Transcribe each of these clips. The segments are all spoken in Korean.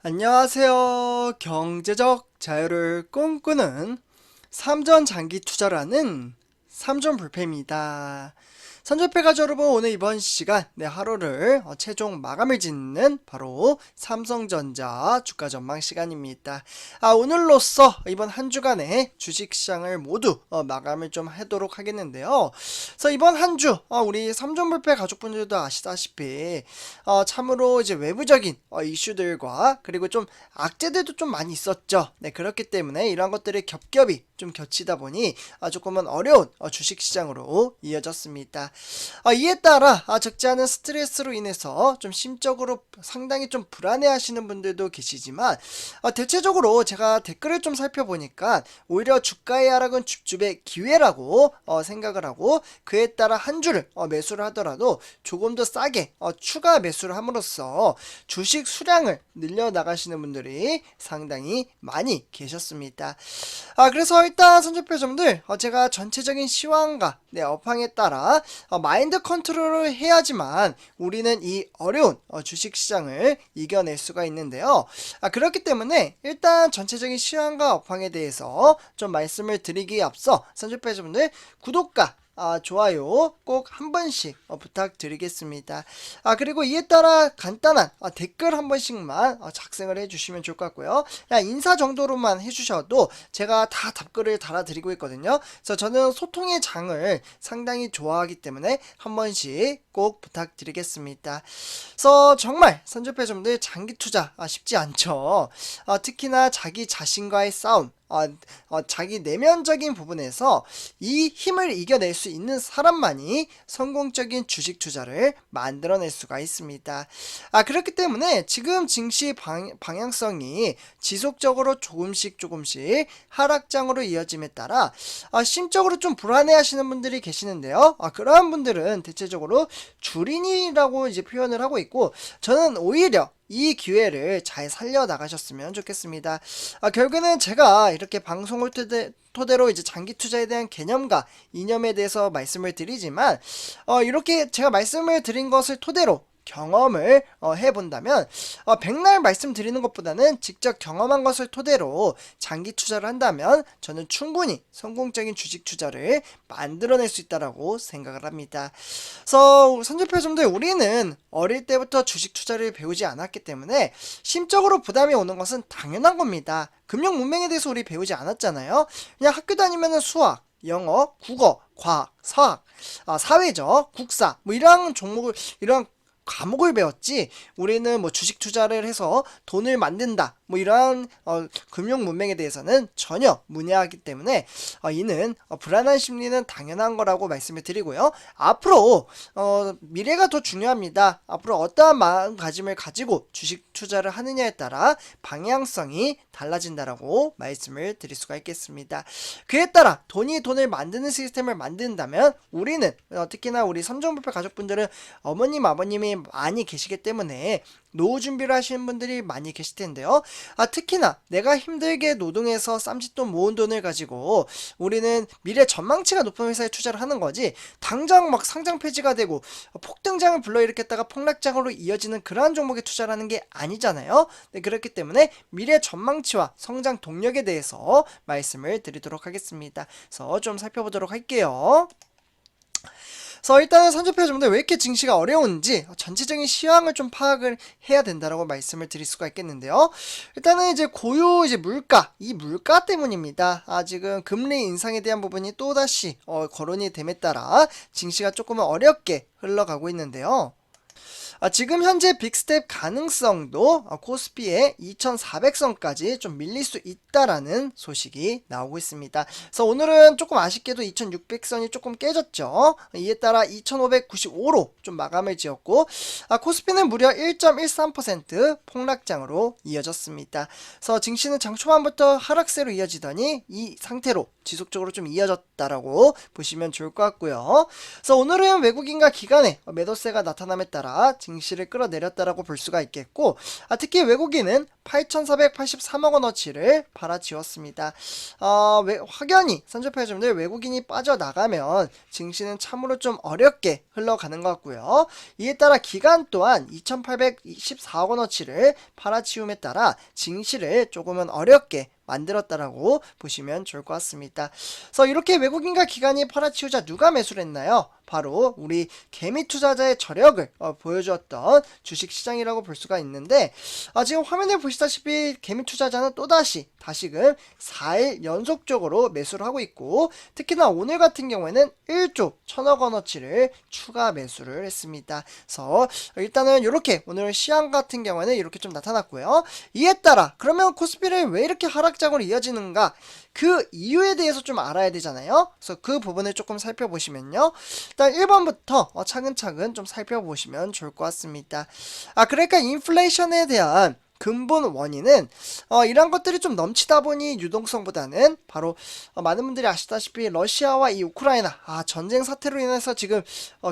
안녕하세요. 경제적 자유를 꿈꾸는 삼전 장기 투자라는 삼전불패입니다. 선전패가족 여러분, 오늘 이번 시간 하루를 최종 마감을 짓는 바로 삼성전자 주가 전망 시간입니다. 오늘로써 이번 한 주간의 주식시장을 모두 마감을 좀 하도록 하겠는데요. 그래서 이번 한 주 우리 삼전불패 가족분들도 아시다시피 참으로 이제 외부적인 이슈들과 그리고 좀 악재들도 좀 많이 있었죠. 네, 그렇기 때문에 이러한 것들이 겹겹이 좀 겹치다 보니 조금은 어려운 주식시장으로 이어졌습니다. 이에 따라 적지 않은 스트레스로 인해서 좀 심적으로 상당히 좀 불안해 하시는 분들도 계시지만 대체적으로 제가 댓글을 좀 살펴보니까 오히려 주가의 하락은 줍줍의 기회라고 생각을 하고, 그에 따라 한 주를 매수를 하더라도 조금 더 싸게 추가 매수를 함으로써 주식 수량을 늘려나가시는 분들이 상당히 많이 계셨습니다. 그래서 일단 선전표점들 제가 전체적인 시황과 업황에 따라 마인드 컨트롤을 해야지만 우리는 이 어려운 주식시장을 이겨낼 수가 있는데요. 그렇기 때문에 일단 전체적인 시황과 업황에 대해서 좀 말씀을 드리기에 앞서 선전표점들 구독과 좋아요 꼭 한 번씩 부탁드리겠습니다. 그리고 이에 따라 간단한 댓글 한 번씩만 작성을 해주시면 좋을 것 같고요. 인사 정도로만 해주셔도 제가 다 답글을 달아드리고 있거든요. 그래서 저는 소통의 장을 상당히 좋아하기 때문에 한 번씩 꼭 부탁드리겠습니다. 그래서 정말 선전표점들 장기 투자 쉽지 않죠. 특히나 자기 자신과의 싸움, 자기 내면적인 부분에서 이 힘을 이겨낼 수 있는 사람만이 성공적인 주식 투자를 만들어낼 수가 있습니다. 그렇기 때문에 지금 증시 방향성이 지속적으로 조금씩 하락장으로 이어짐에 따라 심적으로 좀 불안해 하시는 분들이 계시는데요. 그러한 분들은 대체적으로 줄인이라고 이제 표현을 하고 있고, 저는 오히려 이 기회를 잘 살려나가셨으면 좋겠습니다. 결국에는 제가 이렇게 방송을 토대로 이제 장기 투자에 대한 개념과 이념에 대해서 말씀을 드리지만, 이렇게 제가 말씀을 드린 것을 토대로 경험을 해본다면 백날 말씀드리는 것보다는 직접 경험한 것을 토대로 장기 투자를 한다면 저는 충분히 성공적인 주식 투자를 만들어낼 수 있다고 생각을 합니다. 그래서 선전표점들, 우리는 어릴 때부터 주식 투자를 배우지 않았기 때문에 심적으로 부담이 오는 것은 당연한 겁니다. 금융 문맹에 대해서 우리 배우지 않았잖아요. 그냥 학교 다니면은 수학, 영어, 국어, 과학, 서학, 사회적, 국사 이런 종목을, 이런 과목을 배웠지, 우리는 주식 투자를 해서 돈을 만든다 이러한 금융 문맹에 대해서는 전혀 문외하기 때문에 이는 불안한 심리는 당연한 거라고 말씀을 드리고요. 앞으로 미래가 더 중요합니다. 앞으로 어떠한 마음가짐을 가지고 주식 투자를 하느냐에 따라 방향성이 달라진다라고 말씀을 드릴 수가 있겠습니다. 그에 따라 돈을 만드는 시스템을 만든다면 우리는 특히나 우리 삼전불패 가족분들은 어머님 아버님이 많이 계시기 때문에 노후 준비를 하시는 분들이 많이 계실 텐데요. 특히나 내가 힘들게 노동해서 쌈짓돈 모은 돈을 가지고 우리는 미래 전망치가 높은 회사에 투자를 하는 거지, 당장 막 상장 폐지가 되고 폭등장을 불러일으켰다가 폭락장으로 이어지는 그러한 종목에 투자를 하는 게 아니잖아요. 네, 그렇기 때문에 미래 전망치와 성장 동력에 대해서 말씀을 드리도록 하겠습니다. 그래서 좀 살펴보도록 할게요. 그래서 일단은 선전표점들 왜 이렇게 증시가 어려운지 전체적인 시황을 좀 파악을 해야 된다라고 말씀을 드릴 수가 있겠는데요. 일단은 이제 고유 물가, 이 물가 때문입니다. 지금 금리 인상에 대한 부분이 또다시 거론이 됨에 따라 증시가 조금은 어렵게 흘러가고 있는데요. 지금 현재 빅스텝 가능성도 코스피의 2400선까지 좀 밀릴 수 있다라는 소식이 나오고 있습니다. 그래서 오늘은 조금 아쉽게도 2600선이 조금 깨졌죠. 이에 따라 2595로 좀 마감을 지었고, 코스피는 무려 1.13% 폭락장으로 이어졌습니다. 그래서 증시는 장 초반부터 하락세로 이어지더니 이 상태로 지속적으로 좀 이어졌다라고 보시면 좋을 것 같고요. 그래서 오늘은 외국인과 기관의 매도세가 나타남에 따라 증시를 끌어내렸다라고 볼 수가 있겠고, 특히 외국인은 8,483억 원어치를 팔아치웠습니다. 확연히 선조표준들 외국인이 빠져나가면 증시는 참으로 좀 어렵게 흘러가는 것 같고요. 이에 따라 기간 또한 2,824억 원어치를 팔아치움에 따라 증시를 조금은 어렵게 만들었다라고 보시면 좋을 것 같습니다. 그래서 이렇게 외국인과 기관이 팔아치우자 누가 매수를 했나요? 바로 우리 개미 투자자의 저력을 보여주었던 주식시장이라고 볼 수가 있는데, 지금 화면에 보시다시피 개미 투자자는 또다시 다시금 4일 연속적으로 매수를 하고 있고, 특히나 오늘 같은 경우에는 1조 1천억 원어치를 추가 매수를 했습니다. 그래서 일단은 이렇게 오늘 시황 같은 경우에는 이렇게 좀 나타났고요. 이에 따라 그러면 코스피를 왜 이렇게 하락장으로 이어지는가, 그 이유에 대해서 좀 알아야 되잖아요. 그래서 그 부분을 조금 살펴보시면요, 일단 1번부터 차근차근 좀 살펴보시면 좋을 것 같습니다. 그러니까 인플레이션에 대한 근본 원인은 이런 것들이 좀 넘치다 보니 유동성보다는 바로 많은 분들이 아시다시피 러시아와 이 우크라이나 전쟁 사태로 인해서 지금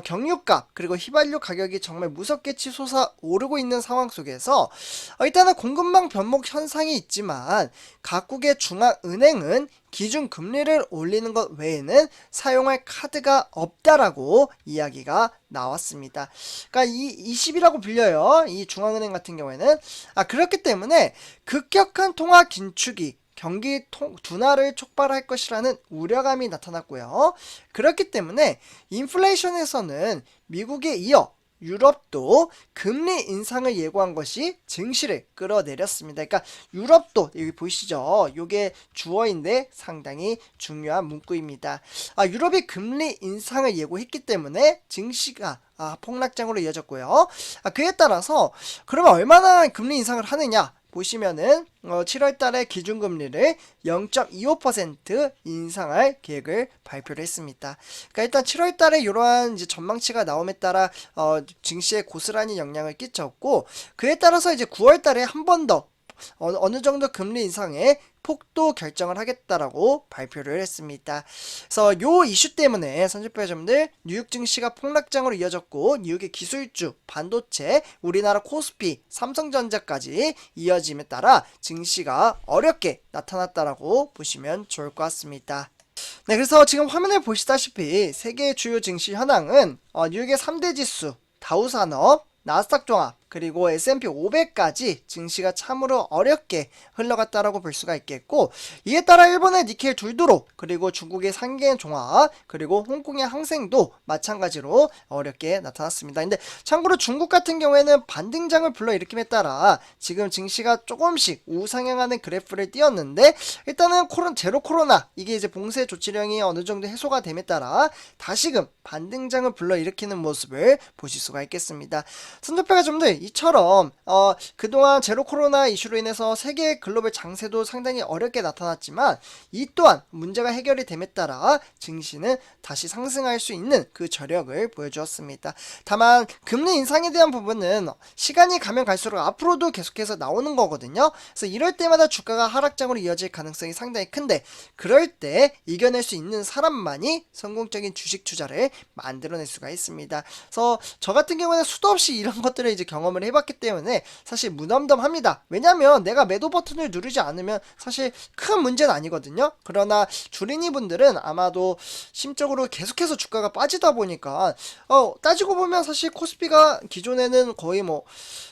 경유값 그리고 휘발유 가격이 정말 무섭게 치솟아 오르고 있는 상황 속에서 일단은 공급망 변목 현상이 있지만 각국의 중앙은행은 기준 금리를 올리는 것 외에는 사용할 카드가 없다라고 이야기가 나왔습니다. 그러니까 이 20이라고 불려요. 이 중앙은행 같은 경우에는 그렇기 때문에 급격한 통화 긴축이 경기 둔화를 촉발할 것이라는 우려감이 나타났고요. 그렇기 때문에 인플레이션에서는 미국에 이어 유럽도 금리 인상을 예고한 것이 증시를 끌어내렸습니다. 그러니까 유럽도 여기 보이시죠? 이게 주어인데 상당히 중요한 문구입니다. 유럽이 금리 인상을 예고했기 때문에 증시가 폭락장으로 이어졌고요. 그에 따라서 그러면 얼마나 금리 인상을 하느냐? 보시면은 7월달에 기준금리를 0.25% 인상할 계획을 발표를 했습니다. 그러니까 일단 7월달에 이러한 이제 전망치가 나옴에 따라 증시에 고스란히 영향을 끼쳤고, 그에 따라서 이제 9월달에 한 번 더 어느 정도 금리 인상의 폭도 결정을 하겠다라고 발표를 했습니다. 그래서 요 이슈 때문에 선집배점들 뉴욕 증시가 폭락장으로 이어졌고, 뉴욕의 기술주, 반도체, 우리나라 코스피, 삼성전자까지 이어짐에 따라 증시가 어렵게 나타났다라고 보시면 좋을 것 같습니다. 네, 그래서 지금 화면에 보시다시피 세계 주요 증시 현황은 뉴욕의 3대 지수, 다우산업, 나스닥 종합, 그리고 S&P 500까지 증시가 참으로 어렵게 흘러갔다라고 볼 수가 있겠고, 이에 따라 일본의 니켈 둘두로, 그리고 중국의 상계엔 종합, 그리고 홍콩의 항생도 마찬가지로 어렵게 나타났습니다. 근데 참고로 중국 같은 경우에는 반등장을 불러일으킴에 따라 지금 증시가 조금씩 우상향하는 그래프를 띄었는데, 일단은 제로 코로나 이게 이제 봉쇄 조치령이 어느 정도 해소가 됨에 따라 다시금 반등장을 불러일으키는 모습을 보실 수가 있겠습니다. 선조표가 좀 더 이처럼 그동안 제로 코로나 이슈로 인해서 세계 글로벌 장세도 상당히 어렵게 나타났지만, 이 또한 문제가 해결이 됨에 따라 증시는 다시 상승할 수 있는 그 저력을 보여주었습니다. 다만 금리 인상에 대한 부분은 시간이 가면 갈수록 앞으로도 계속해서 나오는 거거든요. 그래서 이럴 때마다 주가가 하락장으로 이어질 가능성이 상당히 큰데, 그럴 때 이겨낼 수 있는 사람만이 성공적인 주식 투자를 만들어낼 수가 있습니다. 그래서 저 같은 경우는 수도 없이 이런 것들을 이제 경험을 해봤기 때문에 사실 무덤덤합니다. 왜냐면 내가 매도 버튼을 누르지 않으면 사실 큰 문제는 아니거든요. 그러나 주린이 분들은 아마도 심적으로 계속해서 주가가 빠지다 보니까 따지고 보면 사실 코스피가 기존에는 거의 뭐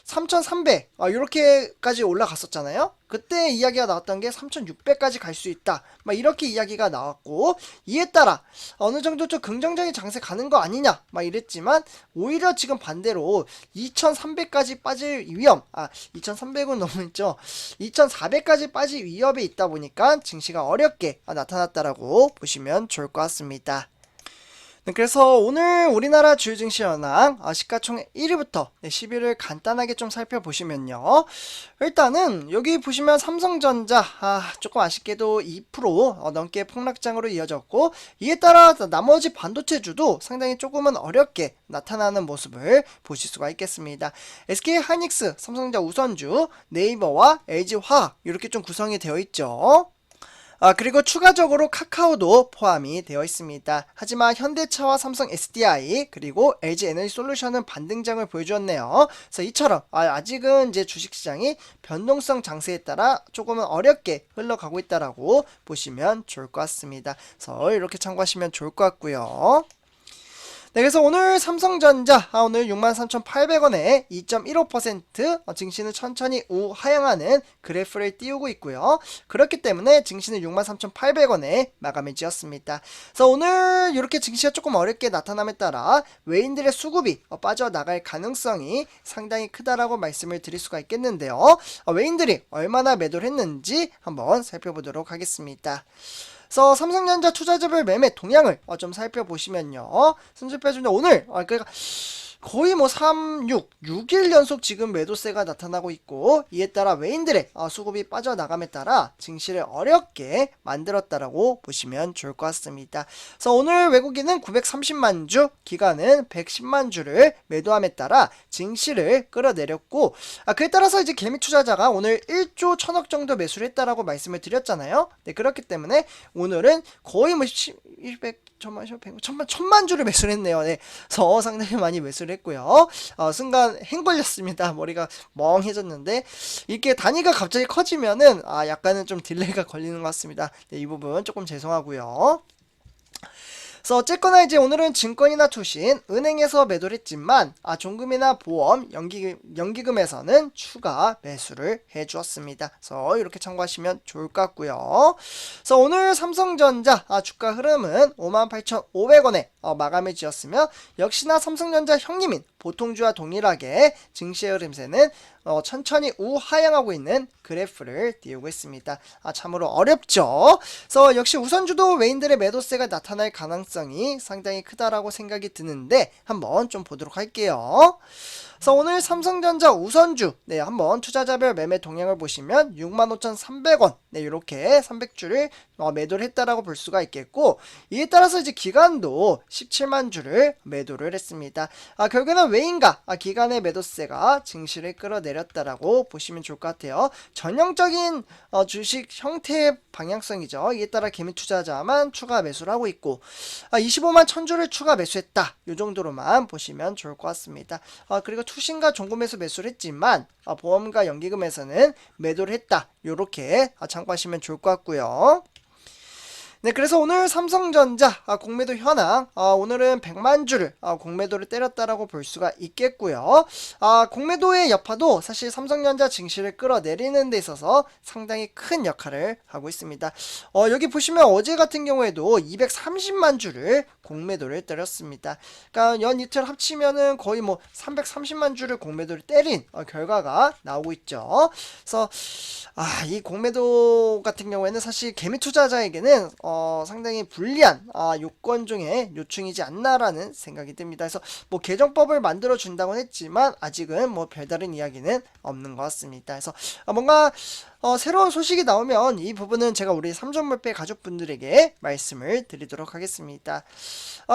3,300 이렇게까지 올라갔었잖아요. 그때 이야기가 나왔던 게 3,600까지 갈 수 있다, 막 이렇게 이야기가 나왔고, 이에 따라 어느 정도 좀 긍정적인 장세 가는 거 아니냐 막 이랬지만, 오히려 지금 반대로 2,300까지 빠질 위험, 2,300은 너무 있죠. 2,400까지 빠질 위협에 있다 보니까 증시가 어렵게 나타났다라고 보시면 좋을 것 같습니다. 네, 그래서 오늘 우리나라 주요 증시 현황 시가총 1위부터 10위를 간단하게 좀 살펴보시면요, 일단은 여기 보시면 삼성전자 조금 아쉽게도 2% 넘게 폭락장으로 이어졌고, 이에 따라 나머지 반도체주도 상당히 조금은 어렵게 나타나는 모습을 보실 수가 있겠습니다. SK하이닉스, 삼성전자 우선주, 네이버와 LG화학 이렇게 좀 구성이 되어 있죠. 그리고 추가적으로 카카오도 포함이 되어 있습니다. 하지만 현대차와 삼성 SDI 그리고 LG 에너지 솔루션은 반등장을 보여주었네요. 그래서 이처럼 아직은 이제 주식시장이 변동성 장세에 따라 조금은 어렵게 흘러가고 있다라고 보시면 좋을 것 같습니다. 그래서 이렇게 참고하시면 좋을 것 같고요. 네, 그래서 오늘 삼성전자 오늘 63,800원에 2.15% 증시는 천천히 우하향하는 그래프를 띄우고 있고요. 그렇기 때문에 증시는 63,800원에 마감을 지었습니다. 그래서 오늘 이렇게 증시가 조금 어렵게 나타남에 따라 외인들의 수급이 빠져나갈 가능성이 상당히 크다라고 말씀을 드릴 수가 있겠는데요. 외인들이 얼마나 매도를 했는지 한번 살펴보도록 하겠습니다. 그래서 삼성전자 투자자별 매매 동향을 좀 살펴보시면요. 선수표준자 오늘 그러니까 거의 뭐 6일 연속 지금 매도세가 나타나고 있고, 이에 따라 외인들의 수급이 빠져나감에 따라 증시를 어렵게 만들었다라고 보시면 좋을 것 같습니다. 그래서 오늘 외국인은 930만 주, 기관은 110만 주를 매도함에 따라 증시를 끌어내렸고, 그에 따라서 이제 개미 투자자가 오늘 1조 1000억 정도 매수를 했다라고 말씀을 드렸잖아요. 네, 그렇기 때문에 오늘은 거의 뭐 100, 천만 주를 매수를 했네요. 네, 그래서 상당히 많이 매수를 했고요. 순간 행 걸렸습니다. 머리가 멍해졌는데 이렇게 단위가 갑자기 커지면은 약간은 좀 딜레이가 걸리는 것 같습니다. 네, 이 부분 조금 죄송하고요. 그래서 어쨌거나 이제 오늘은 증권이나 투신, 은행에서 매도를 했지만 종금이나 보험, 연기금에서는 추가 매수를 해주었습니다. 그래서 이렇게 참고하시면 좋을 것 같고요. 그래서 오늘 삼성전자 주가 흐름은 58,500원에 마감을 지었으며, 역시나 삼성전자 형님인 보통주와 동일하게 증시의 흐름세는 천천히 우하향하고 있는 그래프를 띄우고 있습니다. 참으로 어렵죠. 그래서 역시 우선주도 외인들의 매도세가 나타날 가능성이 상당히 크다라고 생각이 드는데 한번 좀 보도록 할게요. 그래서 오늘 삼성전자 우선주 한번 투자자별 매매 동향을 보시면 65,300원 이렇게 300주를 매도를 했다라고 볼 수가 있겠고, 이에 따라서 이제 기관도 17만 주를 매도를 했습니다. 결국에는 외인과 기관의 매도세가 증시를 끌어내렸다라고 보시면 좋을 것 같아요. 전형적인 주식 형태의 방향성이죠. 이에 따라 개미 투자자만 추가 매수를 하고 있고, 25만 1000주를 추가 매수했다, 이 정도로만 보시면 좋을 것 같습니다. 그리고 투신과 종금에서 매수를 했지만 보험과 연기금에서는 매도를 했다, 요렇게 참고하시면 좋을 것 같고요. 네, 그래서 오늘 삼성전자 공매도 현황, 오늘은 100만 주를 공매도를 때렸다라고 볼 수가 있겠고요. 공매도의 여파도 사실 삼성전자 증시를 끌어내리는 데 있어서 상당히 큰 역할을 하고 있습니다. 여기 보시면 어제 같은 경우에도 230만 주를 공매도를 때렸습니다. 그러니까 연 이틀 합치면은 거의 뭐 330만 주를 공매도를 때린 결과가 나오고 있죠. 그래서 이 공매도 같은 경우에는 사실 개미 투자자에게는 상당히 불리한 요건 중에 요충이지 않나라는 생각이 듭니다. 그래서 뭐 개정법을 만들어 준다고 했지만 아직은 뭐 별다른 이야기는 없는 것 같습니다. 그래서 뭔가 새로운 소식이 나오면 이 부분은 제가 우리 삼전물배 가족분들에게 말씀을 드리도록 하겠습니다.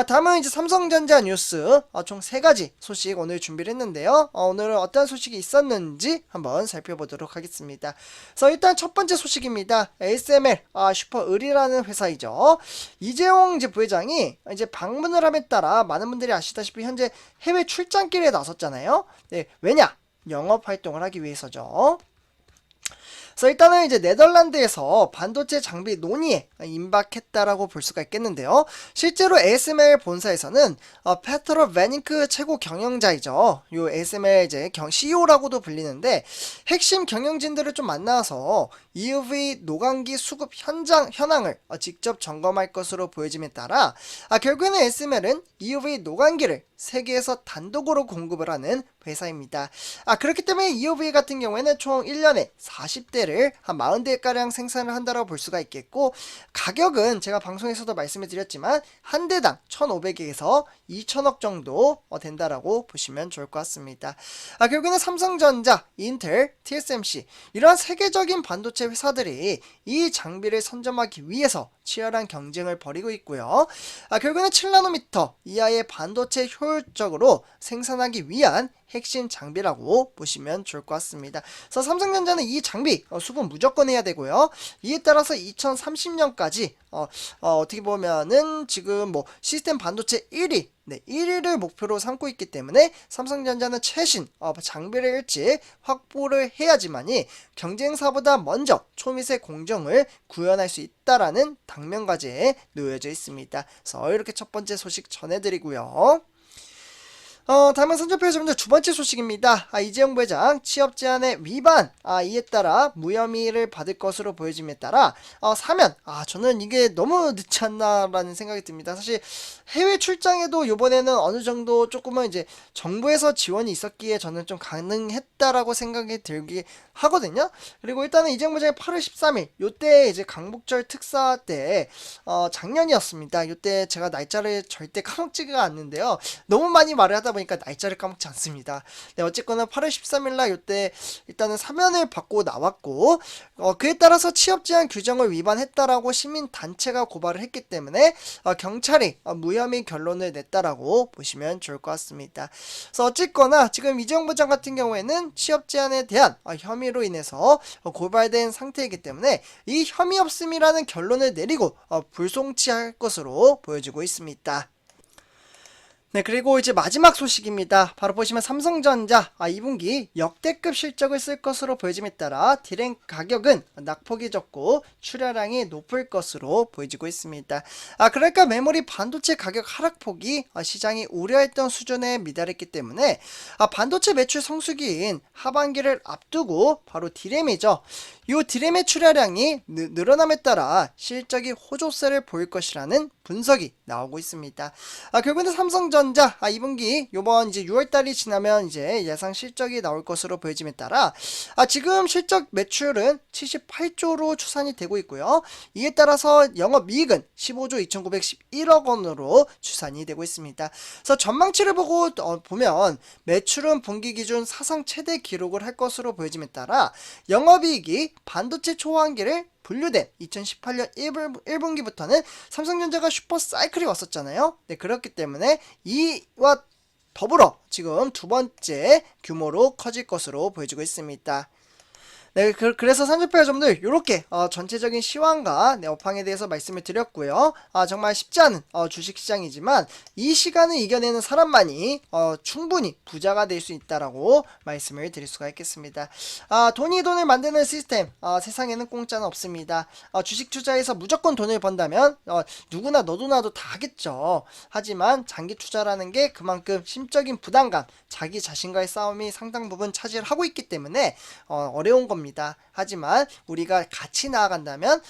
다음은 이제 삼성전자 뉴스 총 3가지 소식 오늘 준비를 했는데요. 오늘은 어떤 소식이 있었는지 한번 살펴보도록 하겠습니다. 그래서 일단 첫 번째 소식입니다. ASML 슈퍼을이라는 회사이죠. 이재용 이제 부회장이 이제 방문을 함에 따라 많은 분들이 아시다시피 현재 해외 출장길에 나섰잖아요. 네, 왜냐? 영업 활동을 하기 위해서죠. 그래서 일단은 이제 네덜란드에서 반도체 장비 논의에 임박했다라고 볼 수가 있겠는데요. 실제로 ASML 본사에서는 페트로 베닝크 최고 경영자이죠. 요 ASML 이제 CEO라고도 불리는데 핵심 경영진들을 좀 만나서 EUV 노광기 수급 현황을 직접 점검할 것으로 보여짐에 따라 결국에는 ASML은 EUV 노광기를 세계에서 단독으로 공급을 하는 회사입니다. 그렇기 때문에 EUV 같은 경우에는 총 1년에 40대를 한 40대가량 생산을 한다고 볼 수가 있겠고, 가격은 제가 방송에서도 말씀을 드렸지만 한 대당 1,500에서 2,000억 정도 된다라고 보시면 좋을 것 같습니다. 결국에는 삼성전자, 인텔, TSMC 이러한 세계적인 반도체 반도체 회사들이 이 장비를 선점하기 위해서 치열한 경쟁을 벌이고 있고요. 결국에는 7나노미터 이하의 반도체 효율적으로 생산하기 위한 핵심 장비라고 보시면 좋을 것 같습니다. 그래서 삼성전자는 이 장비 수분 무조건 해야 되고요. 이에 따라서 2030년까지 어떻게 보면은 지금 뭐 시스템 반도체 1위 1위를 목표로 삼고 있기 때문에 삼성전자는 최신 장비를 일찍 확보를 해야지만이 경쟁사보다 먼저 초미세 공정을 구현할 수 있다라는 당면과제에 놓여져 있습니다. 그래서 이렇게 첫 번째 소식 전해드리고요. 다음은 선전표에 좀 더 두 번째 소식입니다. 이재용 부회장 취업 제한의 위반, 이에 따라 무혐의를 받을 것으로 보여짐에 따라 사면, 저는 이게 너무 늦지 않나라는 생각이 듭니다. 사실 해외 출장에도 이번에는 어느 정도 조금은 이제 정부에서 지원이 있었기에 저는 좀 가능했다라고 생각이 들기 하거든요. 그리고 일단은 이재용 부회장이 8월 13일 요때 이제 강북절 특사 때 작년이었습니다. 요때 제가 날짜를 절대 까먹지가 않는데요. 너무 많이 말을 하다 보니까 날짜를 까먹지 않습니다. 네, 어쨌거나 8월 13일날 이때 일단은 사면을 받고 나왔고 그에 따라서 취업제한 규정을 위반했다라고 시민단체가 고발을 했기 때문에 경찰이 무혐의 결론을 냈다라고 보시면 좋을 것 같습니다. 그래서 어쨌거나 지금 이재용 부장 같은 경우에는 취업제한에 대한 혐의로 인해서 고발된 상태이기 때문에 이 혐의 없음이라는 결론을 내리고 불송치할 것으로 보여지고 있습니다. 네, 그리고 이제 마지막 소식입니다. 바로 보시면 삼성전자 2분기 역대급 실적을 쓸 것으로 보여짐에 따라 디램 가격은 낙폭이 적고 출하량이 높을 것으로 보여지고 있습니다. 그러니까 메모리 반도체 가격 하락폭이 시장이 우려했던 수준에 미달했기 때문에 반도체 매출 성수기인 하반기를 앞두고 바로 디램이죠. 이 디램의 출하량이 늘어남에 따라 실적이 호조세를 보일 것이라는 분석이 나오고 있습니다. 결국에는 삼성전자 2분기 요번 이제 6월달이 지나면 이제 예상 실적이 나올 것으로 보여짐에 따라 지금 실적 매출은 78조로 추산이 되고 있고요. 이에 따라서 영업이익은 15조 2911억 원으로 추산이 되고 있습니다. 그래서 전망치를 보고 보면 매출은 분기 기준 사상 최대 기록을 할 것으로 보여짐에 따라 영업이익이 반도체 초환기를 분류된 2018년 1분기부터는 삼성전자가 슈퍼 사이클이 왔었잖아요. 네, 그렇기 때문에 이와 더불어 지금 두 번째 규모로 커질 것으로 보여지고 있습니다. 네, 그래서 산적표여러분들 이렇게 전체적인 시황과 업황에 대해서 말씀을 드렸고요. 정말 쉽지 않은 주식시장이지만 이 시간을 이겨내는 사람만이 충분히 부자가 될 수 있다라고 말씀을 드릴 수가 있겠습니다. 돈이 돈을 만드는 시스템, 세상에는 공짜는 없습니다. 주식 투자에서 무조건 돈을 번다면 누구나 너도 나도 다 하겠죠. 하지만 장기 투자라는 게 그만큼 심적인 부담감, 자기 자신과의 싸움이 상당 부분 차지를 하고 있기 때문에 어려운 겁니다. 하지만 우리가 같이 나아간다면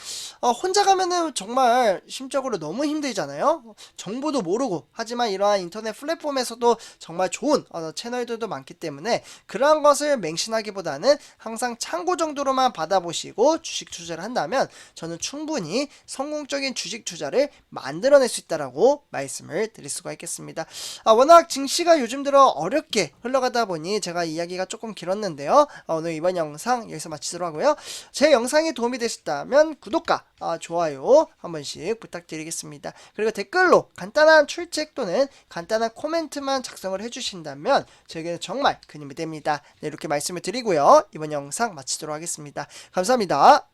혼자 가면은 정말 심적으로 너무 힘들잖아요. 정보도 모르고. 하지만 이러한 인터넷 플랫폼에서도 정말 좋은 채널들도 많기 때문에 그러한 것을 맹신하기보다는 항상 참고 정도로만 받아보시고 주식 투자를 한다면 저는 충분히 성공적인 주식 투자를 만들어낼 수 있다라고 말씀을 드릴 수가 있겠습니다. 워낙 증시가 요즘 들어 어렵게 흘러가다 보니 제가 이야기가 조금 길었는데요. 오늘 이번 영상 여기서 마치도록 하고요. 제 영상이 도움이 되셨다면 구독과 좋아요 한 번씩 부탁드리겠습니다. 그리고 댓글로 간단한 출첵 또는 간단한 코멘트만 작성을 해주신다면 저에게는 정말 큰 힘이 됩니다. 네, 이렇게 말씀을 드리고요. 이번 영상 마치도록 하겠습니다. 감사합니다.